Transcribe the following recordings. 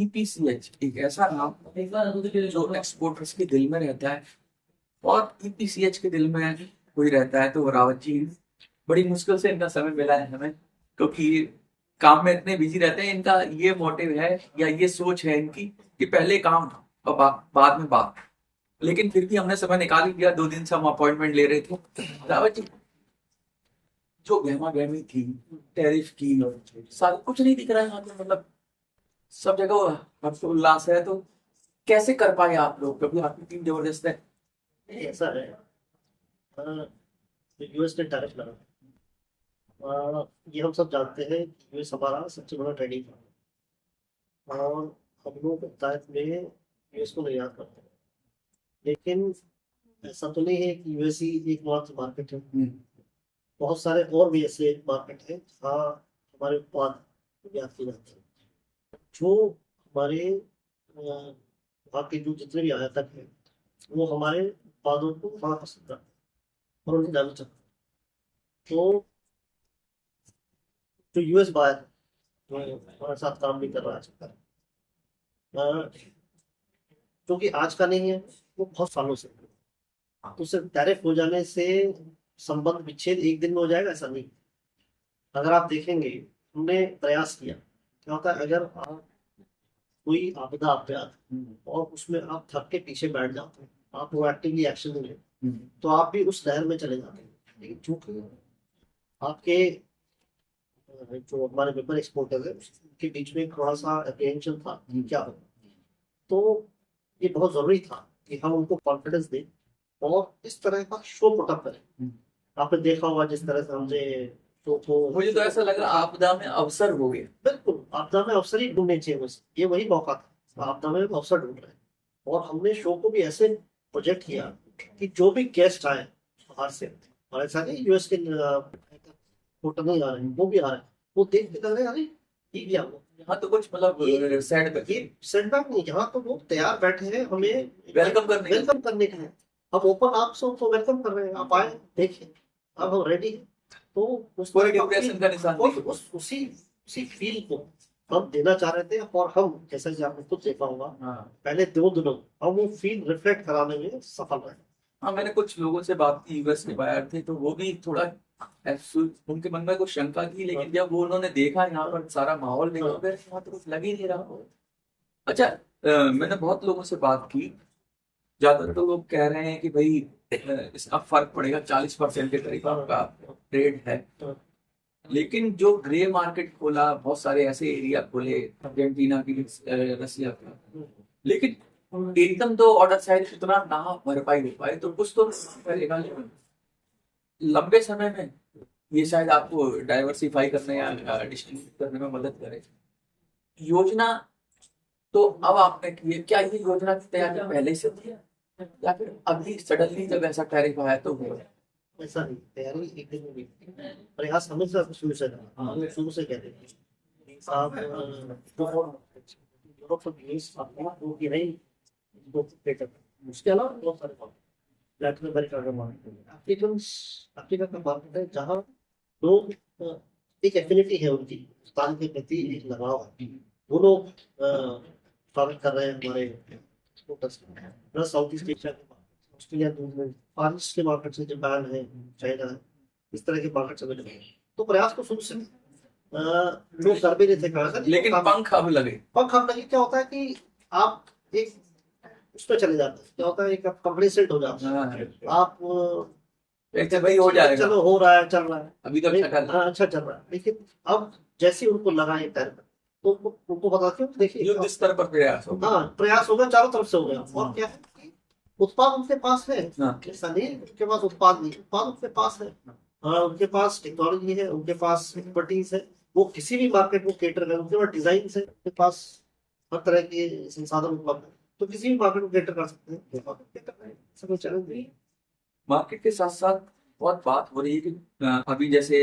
EPCH एक ऐसा नाम है जो एक्सपोर्टर्स के दिल में रहता है, और ईपीसीएच के दिल में कोई रहता है तो वो रावत जी हैं। बड़ी मुश्किल से इनका समय मिला है हमें, क्योंकि काम में इतने बिजी रहते हैं। इनका ये मोटिव है या ये सोच है इनकी कि पहले काम और बाद में बात। लेकिन फिर भी हमने समय निकाल ही लिया, 2 दिन से हम अपॉइंटमेंट ले रहे थे। रावत जी, जो गहमा गहमी थी टैरिफ की, सारा कुछ नहीं दिख रहा है यहाँ पे। मतलब सब जगह हर्षोल्लास है, तो कैसे कर पाए आप लोग? क्योंकि आपकी टीम जबरदस्त है। नहीं, ऐसा है। यूएस ने टैरिफ लगा। ये हम सब जानते हैं कि यूएस हमारा सबसे बड़ा ट्रेडिंग है और हम लोग तायफ में यूएस को निर्यात करते हैं। लेकिन ऐसा तो नहीं है कि यूएस ही एकमात्र मार्केट है। बहुत सारे और भी ऐसे मार्केट हैं जहाँ हमारे उत्पाद निर्यात किए जाते हैं। जो हमारे वहाँ के जो जितने भी आयातक हैं वो हमारे उत्पादों को बड़ा पसंद करते हैं और उन्हें जाना चाहते हैं। तो जो यूएस बायर जो हमारे साथ काम भी कर रहा है, जो कि आज का नहीं है, वो बहुत सालों से। तो सिर्फ टैरिफ हो जाने से संबंध विच्छेद एक दिन में हो जाएगा ऐसा नहीं। अगर आप देखेंगे, हमने प्रयास किया। क्या होता है, अगर आप कोई आपदा आपके आती और उसमें आप थक के पीछे बैठ जाते हैं, आप प्रोएक्टिवली एक्शन नहीं लेते, तो आप भी उस लहर में चले जाते हैं। लेकिन चूंकि आपके जो हमारे पेपर एक्सपोर्टर है उनके बीच में थोड़ा सा अप्रीहेंशन था कि क्या होगा, तो ये बहुत जरूरी था कि हम उनको कॉन्फिडेंस दें और इस तरह का शो पुटअप करें। आपने देखा होगा जिस तरह से हमने शो को, मुझे तो ऐसा लगा आपदा में अवसर हो गया। बिल्कुल आपदा में अवसर ही ढूंढने चाहिए। बस ये वही मौका था, आपदा में अवसर ढूंढ रहे हैं। और हमने शो को भी ऐसे प्रोजेक्ट किया कि जो भी गेस्ट आए बाहर से, और ऐसा नहीं यूएस के होटल नहीं आ रहे हैं, वो भी आ रहे हैं, वो देख के लग रहे हैं अरे ये क्या हुआ। यहाँ तो कुछ मतलब ये सेटबैक नहीं, यहाँ तो लोग तैयार बैठे हैं हमें वेलकम करने के लिए। हम ओपन आप सब तो वेलकम कर रहे हैं, आप आए देखिए, अब हम रेडी हैं। तो उस पूरे डिप्रेशन का निशान उसी फील को हम देना चाह रहे थे। और हम जैसा कि आपने खुद देखा होगा, पहले 2 दिनों हम वो फील रिफ्लेक्ट कराने में सफल रहे। हाँ, मैंने कुछ लोगों से बात की, यूएस के बाहर थे, तो वो भी थोड़ा उनके मन में कुछ शंका थी। लेकिन जब वो उन्होंने देखा यहाँ पर सारा माहौल देखा, यहाँ तो कुछ लग ही नहीं रहा। अच्छा, मैंने बहुत लोगों से बात की। ज्यादातर तो लोग कह रहे हैं कि भाई इसका फर्क पड़ेगा, 40% के करीब आपका ट्रेड है। लेकिन जो ग्रे मार्केट खोला, बहुत सारे ऐसे एरिया खोले, अर्जेंटीना की, रसिया का, लेकिन एकदम तो ऑर्डर साइज इतना ना भरपाई हो पाए, तो कुछ तो करेगा। लंबे समय में ये शायद आपको डाइवर्सिफाई करने या डिस्ट्रीब्यूट करने में मदद करे। योजना तो अब आपने की है, क्या ये योजना की तैयारी पहले से थी या फिर अभी सडनली जब ऐसा टैरिफ आया तो हुआ? ऐसा नहीं, तैयारी एक दिन में नहीं, प्रयास हमेशा शुरू से रहा। हम शुरू से कहते हैं आप यूरोप और ग्रीस आपको कि नहीं दो बेटर, उसके अलावा बहुत सारे लैटिन अमेरिका का मार्केट, अफ्रीका का मार्केट है जहाँ लोग एक एफिनिटी है उनकी हिंदुस्तान के प्रति, एक लगाव है। वो लोग स्वागत कर रहे हैं हमारे प्लस साउथ ईस्ट एशिया के मार्केट, ऑस्ट्रेलिया, फार ईस्ट के मार्केट से, जापान है, चाइना है, इस तरह के मार्केट अवेलेबल है। तो प्रयास तो शुरू से लोग कर भी रहे थे कहा, लेकिन पंख अब लगे। क्या होता है कि आप एक उस पर चले जाते हैं, क्या होता है एक आप कंप्लेसेंट हो जाते हैं। आप भाई हो जाएगा, चलो हो रहा है, चल रहा है, अभी तो अच्छा चल रहा है। लेकिन अब जैसे उनको लगा एक टाइम तो उनको बता के देखिए युद्ध स्तर पर प्रयास होगा। हाँ, प्रयास होगा, चारों तरफ से हो गया। और क्या है कि उत्पाद उनके पास है, ऐसा नहीं उनके पास उत्पाद नहीं, उत्पाद उनके पास है। उनके पास टेक्नोलॉजी है, उनके पास एक्सपर्टीज है, वो किसी भी मार्केट को केटर कर, उनके पास डिजाइन है, उनके पास हर तरह के संसाधन उपलब्ध है, तो किसी भी मार्केट को केटर कर सकते हैं। सब चैलेंज नहीं। मार्केट के साथ साथ बहुत बात हो रही है कि अभी जैसे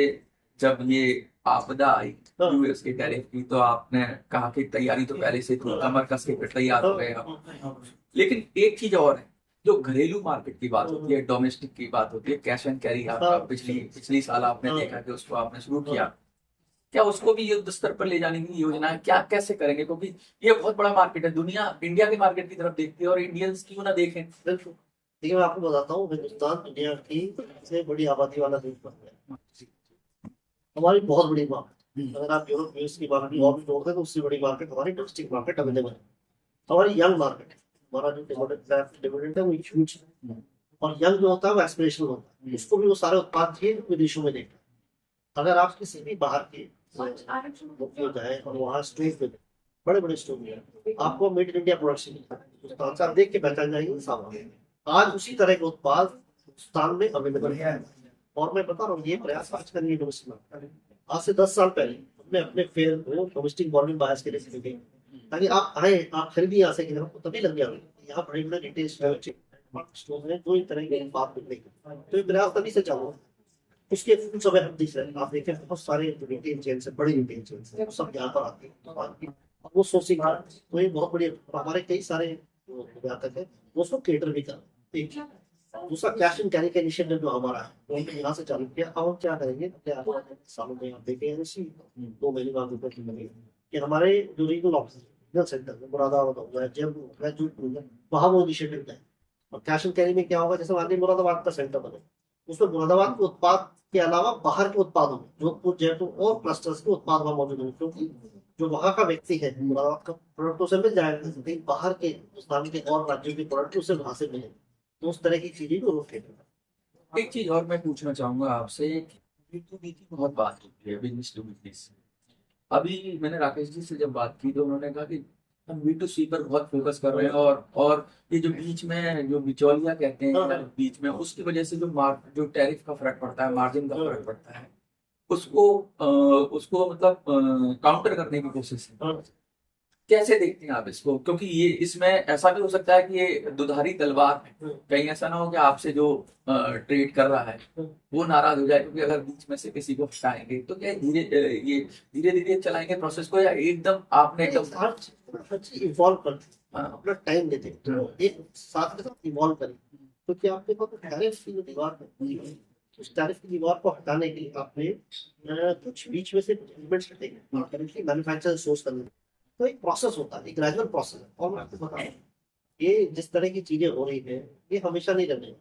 जब ये आपदा आई यूएस के टैरिफ की, तो आपने कहा कि तैयारी तो पहले से थी, कमर कस के तैयार हो गए आप। लेकिन एक चीज और है, जो घरेलू मार्केट की बात होती है, डोमेस्टिक की बात होती है, कैश एंड कैरी आपका पिछली साल आपने देखा कि उसको आपने शुरू किया। क्या उसको भी युद्ध स्तर पर ले जाने की योजना है? क्या कैसे करेंगे? क्योंकि ये बहुत बड़ा मार्केट है, दुनिया इंडिया के मार्केट की तरफ देखती है और इंडियंस क्यों ना देखें। बिल्कुल। देखिए मैं आपको बताता हूँ, हिंदुस्तान दुनिया की सबसे बड़ी आबादी वाला देश बन गया। हमारी बहुत बड़ी मार्केट, अगर आप यूरोप यूएस की मार्केट और भी जोड़ते हैं तो उससे बड़ी मार्केट हमारी डोमेस्टिक मार्केट अवेलेबल है। हमारी यंग मार्केट है, हमारा जो डिविडेंड है वो ह्यूज है। और यंग जो होता है वो एस्पिरेशनल होता है, उसको भी वो सारे उत्पाद चाहिए विदेशों में देखना। अगर आप किसी भी बाहर के मुल्क जाए और वहाँ स्टोर पे बड़े बड़े स्टोर में आपको made in India production Hindustan से आप देख के पहचान जाएंगे सामान। आज उसी तरह के उत्पाद हिंदुस्तान में अवेलेबल है। और मैं बता रहा हूँ ये प्रयास आज का नहीं है डोमेस्टिक मार्केट। आज से 10 साल पहले हमने अपने फेयर को डोमेस्टिक वॉल्यूम बायर्स के लिए शुरू किया, ताकि आप आए आप खरीदी आ सके। आपको तभी लग गया यहाँ बड़े बड़े रिटेल स्टोर है, दो ही तरह के उत्पाद मिलेंगे। तो ये प्रयास तभी से चालू है। उसके कुछ समय हम दिख रहे हैं, आप देखें बहुत सारे रिटेल चेन से, बड़े रिटेल चेन से वो सब यहाँ पर आते हैं और वो सोर्सिंग है। तो ये बहुत बड़ी, हमारे कई सारे व्यापक है वो उसको केटर भी कर। एक दूसरा कैश एंड कैरी का इनिशिएटिव जो हमारा है वो हमने यहाँ से चालू किया। अब हम क्या करेंगे अगले आने सालों में, आप देखेंगे इसी 2 महीने बाद रुपए की लगेगी कि हमारे जो regional office regional centre Moradabad हो गया, जयपुर हो गया, जोधपुर हो गया, वहाँ वो इनिशिएटिव है। और कैश एंड कैरी में क्या होगा, जैसे मान लीजिए मुरादाबाद का सेंटर बने, उसमें मुरादाबाद के उत्पाद के अलावा बाहर के उत्पादों में जोधपुर जयपुर और क्लस्टर्स के उत्पाद वहाँ मौजूद होंगे। क्योंकि जो वहाँ का व्यक्ति है मुरादाबाद का प्रोडक्ट उसे मिल जाएगा, लेकिन बाहर के हिंदुस्तान के और राज्यों के प्रोडक्ट उसे वहां से मिले। तो उस तरह की चीजें को रोके। एक चीज और मैं पूछना चाहूंगा आपसे कि B2B की बहुत बात होती है, बिजनेस टू बिजनेस। अभी मैंने राकेश जी से जब बात की तो उन्होंने कहा कि हम B2C पर बहुत फोकस कर रहे हैं और ये जो बीच में जो बिचौलिया कहते हैं या बीच में, उसकी वजह से जो टैरिफ का फर्क पड़ता है, मार्जिन का फर्क पड़ता है, उसको मतलब काउंटर करने की कोशिश है। कैसे देखते हैं आप इसको? क्योंकि ये इसमें ऐसा भी हो सकता है कि ये दुधारी तलवार है, कहीं ऐसा ना हो कि आपसे जो ट्रेड कर रहा है वो नाराज हो जाए, क्योंकि अगर बीच में से किसी को हटाएंगे तो क्या ये धीरे धीरे चलाएंगे प्रोसेस को, या एकदम आपने एकदम इवॉल्व करते अपना टाइम देते तो एक साथ के साथ इवॉल्व करें। क्योंकि आपके पास टैरिफ की जो दीवार है, उस टैरिफ की दीवार को हटाने के लिए आपने कुछ बीच में से एलिमेंट्स हटेंगे, मैन्युफैक्चर सोर्स करने। तो एक प्रोसेस होता है, एक ग्रेजुअल प्रोसेस है। और मैं आपको बता रहा हूँ ये जिस तरह की चीजें हो रही है ये हमेशा नहीं रहने।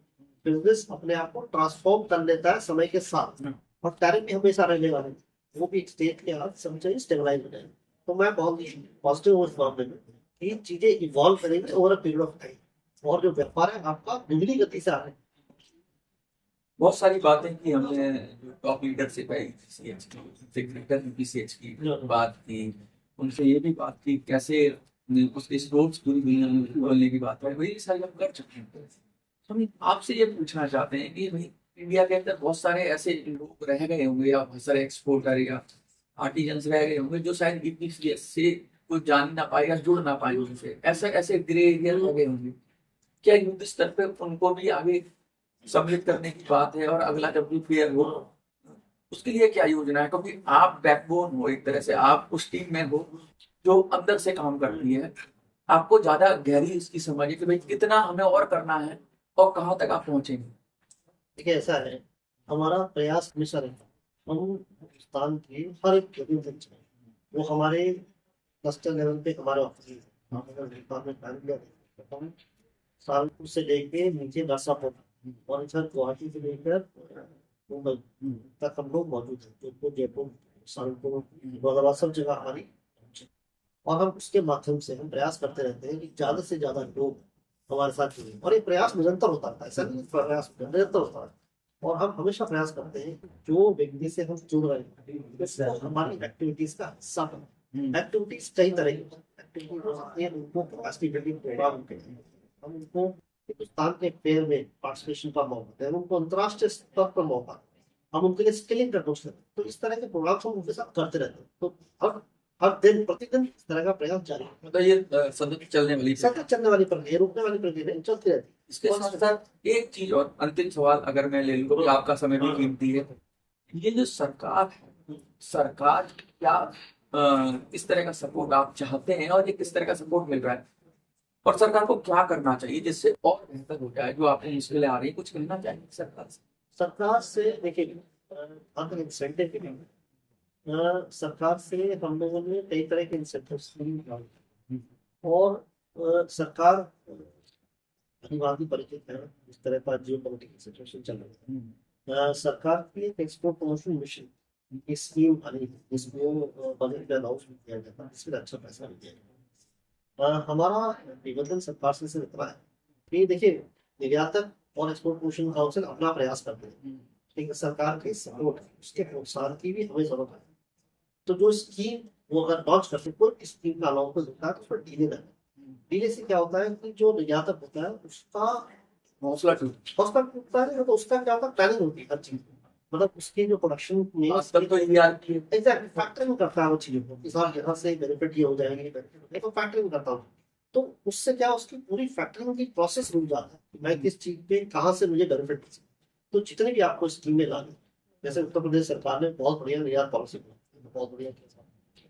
बिजनेस अपने आप को ट्रांसफॉर्म कर लेता है समय के साथ, और टैरिफ भी हमेशा रहने वाले, वो भी एक स्टेट के हाथ समझे स्टेबलाइज हो जाए। तो मैं बहुत पॉजिटिव हूँ इस मामले में कि चीजें इवॉल्व करेंगे over a period of time, और जो व्यापार है आपका बिजली गति से आ रहा है। बहुत सारी बातें की हमने, टॉप लीडरशिप है की बात की, उनसे ये भी बात की कैसे उसके स्पोर्ट्स पूरी दुनिया में खोलने की बात है, वही सारी हम कर चुके हैं। तो हम आपसे ये पूछना चाहते हैं कि भाई इंडिया के अंदर बहुत सारे ऐसे लोग रह गए होंगे, या बहुत सारे एक्सपोर्टर या आर्टिजन्स रह गए होंगे जो शायद इतनी से कुछ जान ना पाए या जुड़ ना पाए उनसे, ऐसे ऐसे ग्रे एरिया रह गए होंगे। क्या युद्ध स्तर पे उनको भी आगे सम्मिलित करने की बात है? और अगला जब भी फेयर हो उसके लिए क्या योजना है? क्योंकि आप बैकबोन हो, एक तरह से आप उस टीम में हो जो अंदर से काम करती है, आपको ज्यादा गहरी इसकी समझ है कि भाई कितना हमें और करना है और कहाँ तक आप पहुंचेंगे। देखिए ऐसा है, हमारा प्रयास हमेशा रहता है हम हिंदुस्तान के हर एक जगह तक जाए। वो हमारे क्लस्टर लेवल पे हमारे ऑफिस सालपुर से लेके नीचे नरसापुर और इधर गुवाहाटी से लेकर मुंबई तक हम लोग मौजूद हैं। जोधपुर जयपुर सालपुर मुरादाबाद सब जगह हमारी। और हम उसके माध्यम से हम प्रयास करते रहते हैं कि ज्यादा से ज्यादा लोग हमारे साथ जुड़े, और ये प्रयास निरंतर होता है, ऐसा नहीं प्रयास निरंतर होता है। और हम हमेशा प्रयास करते हैं कि जो व्यक्ति से हम जुड़ रहे हैं उसको हमारी एक्टिविटीज का हिस्सा बने। एक्टिविटीज कई तरह की एक्टिविटीज हो सकती है, उनको कैपेसिटी बिल्डिंग प्रोग्राम होते हैं, हम उनको हिंदुस्तान के फेयर में पार्टिसिपेशन का मौका देते हैं, उनको अंतर्राष्ट्रीय स्तर पर मौका, हम उनके लिए स्किलिंग करते हैं। तो इस तरह के प्रोग्राम हम उनके साथ करते रहते हैं। तो हर दिन प्रतिदिन इस तरह का प्रयास जारी है। मतलब ये सतत चलने वाली प्रक्रिया, रुकने वाली प्रक्रिया नहीं, चलती रहती है। इसके साथ साथ एक चीज और अंतिम सवाल अगर मैं ले लूँ, क्योंकि आपका समय भी कीमती है, ये जो सरकार है, सरकार क्या इस तरह का सपोर्ट आप चाहते हैं और ये किस तरह का सपोर्ट मिल रहा है, और सरकार को क्या करना चाहिए जिससे और बेहतर हो जाए? जो आपको मुश्किलें आ रही है, कुछ कहना चाहिए सरकार से? सरकार से देखिए इंसेंटिव सरकार से हम लोगों ने कई तरह के इंसेंटिव स्कीम निकाली और सरकार अनुवादी परिचित है इस तरह का जियो पॉलिटिकल सिचुएशन चल रहा है। सरकार की एक एक्सपोर्ट प्रमोशन मिशन की स्कीम आई जिसको बजट में अनाउंस किया गया था, इसमें अच्छा पैसा भी दिया गया। हमारा निवेदन सरकार से इतना है कि देखिए निर्यातक और एक्सपोर्ट प्रमोशन काउंसिल अपना प्रयास करते हैं, लेकिन सरकार के सपोर्ट उसके प्रोत्साहन की भी हमें जरूरत है। तो जो स्कीम वो अगर लॉन्च करते कोई स्कीम का अनाउंसमेंट होता है तो उसमें डिले रहता है। डिले से क्या होता है कि जो निर्यातक होता है उसका हौसला टूटता है, तो उसका क्या होता है प्लानिंग होती है हर चीज, मतलब उसके जो प्रोडक्शन में आजकल तो ये आती है एग्जैक्टली फैक्टरिंग करता है वो चीजों को, इस बार यहाँ से बेनिफिट ये हो जाएंगे, बेनिफिट हो तो फैक्टरिंग करता हूँ, तो उससे क्या उसकी पूरी फैक्टरिंग की प्रोसेस रुक जाता है कि मैं किस चीज पे कहाँ से मुझे बेनिफिट मिल सकता है। तो जितने भी आपको स्कीमें लानी, जैसे उत्तर प्रदेश सरकार ने बहुत बढ़िया निर्यात पॉलिसी बनाई, बहुत बढ़िया किया।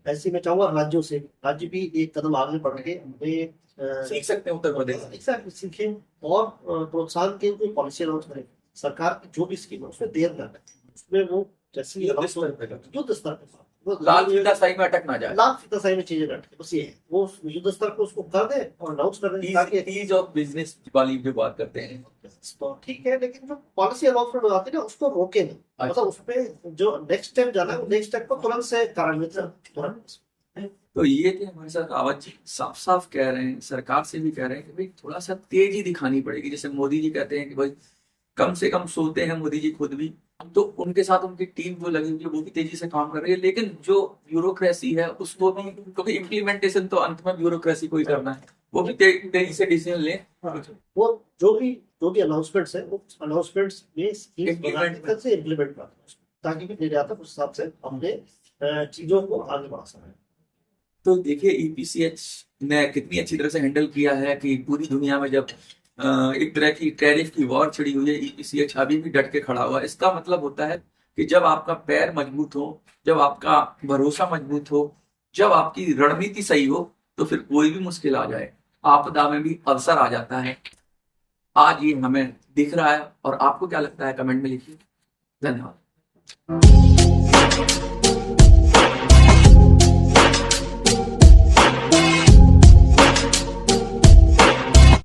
ऐसे मैं चाहूंगा राज्यों से राज्य भी एक कदम आगे बढ़ के हमें सीख सकते हैं उत्तर प्रदेश सीखें और प्रोत्साहन के कोई पॉलिसी अनाउंस करें। सरकार की जो भी स्कीम है उसमें देर न लगे, उसमें वो जैसे युद्ध स्तर पे युद्ध स्तर पर वो लाल फीताशाही में अटक ना जाए, लाल फीताशाही में चीजें बैठ बस ये है, वो युद्ध स्तर पर उसको कर दे और अनाउंस कर दे ताकि ईज ऑफ बिजनेस वाली जो बात करते हैं तो ठीक है, लेकिन जो पॉलिसी अनाउंसमेंट हो जाती है ना उसको रोके नहीं, मतलब उसपे जो नेक्स्ट स्टेप जाना है नेक्स्ट स्टेप को तुरंत से कार्यान्वित तुरंत। तो ये थे हमारे साथ रावत जी, साफ साफ कह रहे हैं, सरकार से भी कह रहे हैं कि भाई थोड़ा सा तेजी दिखानी पड़ेगी। जैसे मोदी जी कहते हैं कि भाई कम से कम सोते हैं मोदी जी खुद भी, तो उनके साथ उनकी टीम जो लगी हुई है वो भी तेजी से काम कर रही है, लेकिन जो ब्यूरोक्रेसी है उसको भी, क्योंकि इम्प्लीमेंटेशन तो अंत में ब्यूरोक्रेसी को ही करना है, वो भी तेजी से डिसीजन ले। वो जो भी अनाउंसमेंट्स है वो अनाउंसमेंट्स में स्कीम्स से इम्प्लीमेंट करना ताकि भी निर्यातक उस हिसाब से अपने चीजों को आगे बढ़ा सकें। तो देखिए ईपीसीएच ने कितनी अच्छी तरह से हैंडल किया है कि पूरी दुनिया में जब एक तरह की टैरिफ की वॉर छिड़ी हुई है, ईपीसीएच अभी भी डट के खड़ा हुआ है। इसका मतलब होता है कि जब आपका पैर मजबूत हो, जब आपका भरोसा मजबूत हो, जब आपकी रणनीति सही हो, तो फिर कोई भी मुश्किल आ जाए, आपदा में भी अवसर आ जाता है। आज ये हमें दिख रहा है, और आपको क्या लगता है कमेंट में लिखिए। धन्यवाद।